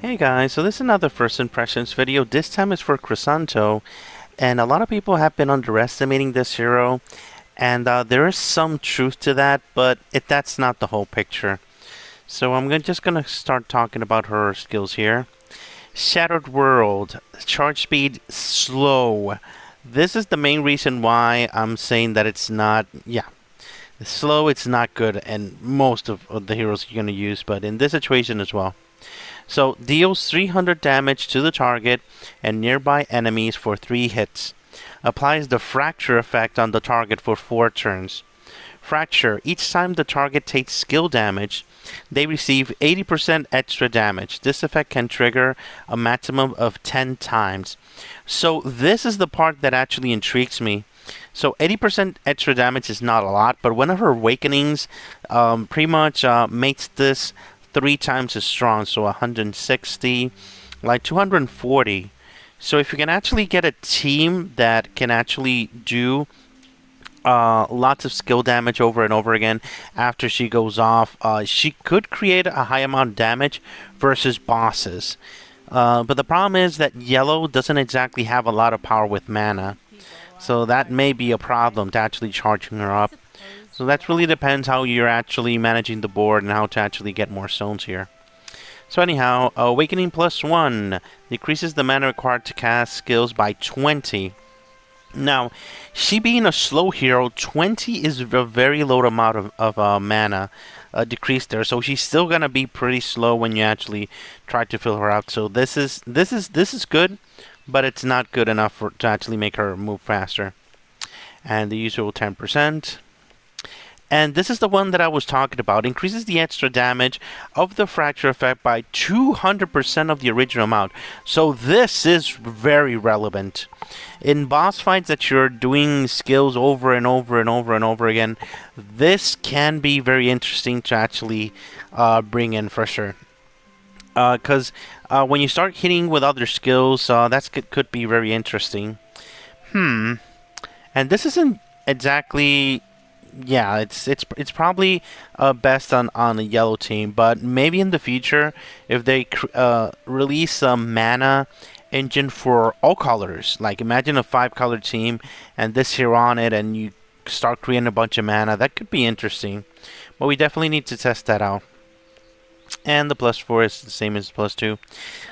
Hey guys, so this is another first impressions video. This time is for Crisanto, and a lot of people have been underestimating this hero, and there is some truth to that, but that's not the whole picture. So just gonna start talking about her skills here. Shattered World, charge speed slow. This is the main reason why I'm saying that it's not, slow, it's not good, and most of the heroes you're gonna use, but in this situation as well. So deals 300 damage to the target and nearby enemies for 3 hits. Applies the fracture effect on the target for 4 turns. Fracture. Each time the target takes skill damage, they receive 80% extra damage. This effect can trigger a maximum of 10 times. So this is the part that actually intrigues me. So 80% extra damage is not a lot, but one of her awakenings pretty much makes this 3 times as strong, so 160, like 240. So if you can actually get a team that can actually do lots of skill damage over and over again after she goes off, she could create a high amount of damage versus bosses. But the problem is that yellow doesn't exactly have a lot of power with mana. So that may be a problem to actually charging her up. So that really depends how you're actually managing the board and how to actually get more stones here. So anyhow, Awakening +1 decreases the mana required to cast skills by 20. Now, she being a slow hero, 20 is a very low amount of mana decrease there. So she's still gonna be pretty slow when you actually try to fill her out. So this is good, but it's not good enough to actually make her move faster. And the usual 10%. And this is the one that I was talking about. Increases the extra damage of the fracture effect by 200% of the original amount. So this is very relevant. In boss fights that you're doing skills over and over and over and over again, this can be very interesting to actually bring in for sure. Because when you start hitting with other skills, that could be very interesting. And this isn't exactly... Yeah, it's probably best on a yellow team, but maybe in the future, if they release a mana engine for all colors, like imagine a 5-color team and this here on it, and you start creating a bunch of mana, that could be interesting. But we definitely need to test that out. And the +4 is the same as +2.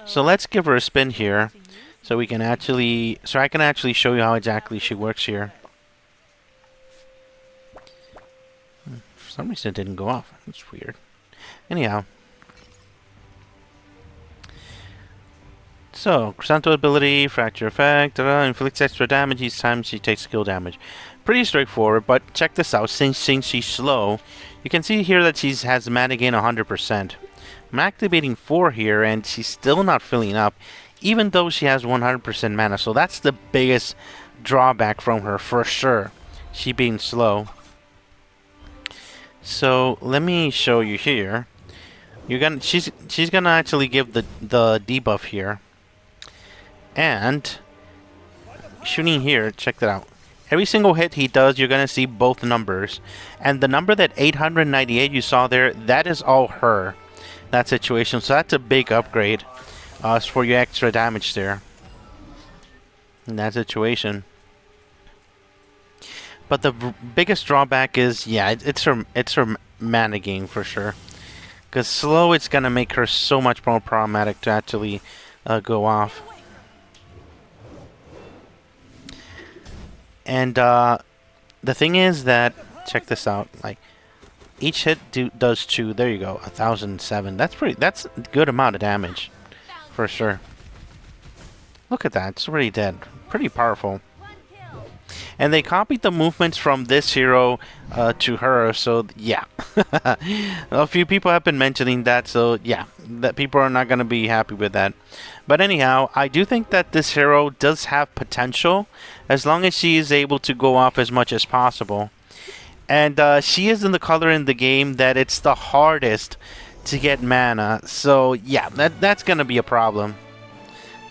So let's give her a spin here, so I can actually show you how exactly she works here. For some reason it didn't go off. That's weird. Anyhow. So, Crisanto ability, fracture effect, inflicts extra damage each time she takes skill damage. Pretty straightforward, but check this out. Since she's slow, you can see here that she has mana gain 100%. I'm activating 4 here, and she's still not filling up, even though she has 100% mana. So that's the biggest drawback from her, for sure. She being slow. So let me show you here. She's gonna actually give the debuff here, and shooting here. Check that out. Every single hit he does, you're gonna see both numbers, and the number that 898 you saw there, that is all her. That situation. So that's a big upgrade for your extra damage there. In that situation. But the biggest drawback is, yeah, it's her mana gain for sure. Because slow, it's gonna make her so much more problematic to actually go off. And the thing is that, check this out, like each hit does 2. There you go, 1,007. That's a good amount of damage for sure. Look at that, it's already dead. Pretty powerful. And they copied the movements from this hero to her, so yeah. A few people have been mentioning that, so yeah, that people are not going to be happy with that. But anyhow, I do think that this hero does have potential, as long as she is able to go off as much as possible. And she is in the color in the game that it's the hardest to get mana, so yeah, that's going to be a problem.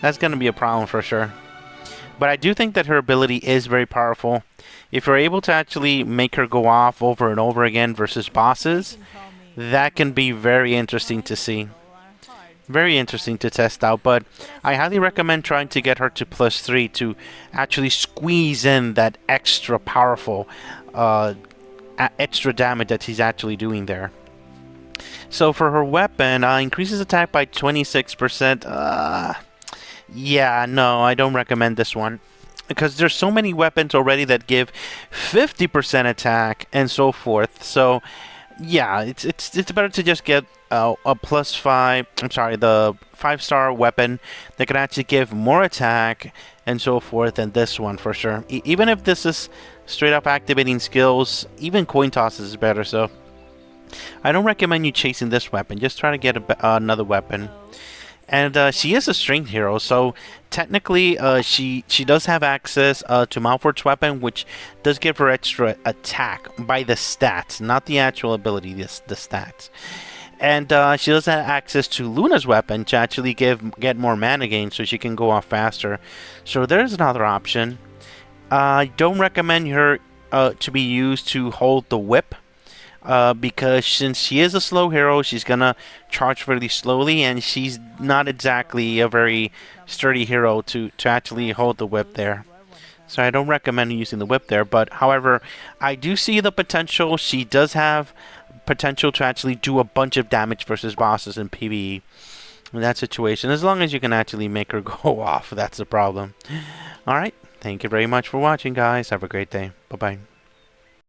That's going to be a problem for sure. But I do think that her ability is very powerful. If you're able to actually make her go off over and over again versus bosses, that can be very interesting to see. Very interesting to test out, but I highly recommend trying to get her to +3 to actually squeeze in that extra powerful, extra damage that he's actually doing there. So for her weapon, increases attack by 26%. Yeah, no, I don't recommend this one. Because there's so many weapons already that give 50% attack and so forth. So, yeah, it's better to just get a +5. I'm sorry, the 5-star weapon that can actually give more attack and so forth than this one for sure. Even if this is straight up activating skills, even coin tosses is better. So, I don't recommend you chasing this weapon. Just try to get another weapon. And she is a strength hero, so technically she does have access to Malfort's weapon, which does give her extra attack by the stats, not the actual ability, the stats. And she does have access to Luna's weapon to actually get more mana gain, so she can go off faster. So there's another option. I don't recommend her to be used to hold the whip. Because since she is a slow hero, she's gonna charge really slowly, and she's not exactly a very sturdy hero to actually hold the whip there. So I don't recommend using the whip there, but however, I do see the potential. She does have potential to actually do a bunch of damage versus bosses in PvE in that situation, as long as you can actually make her go off. That's the problem. Alright, thank you very much for watching, guys. Have a great day. Bye-bye.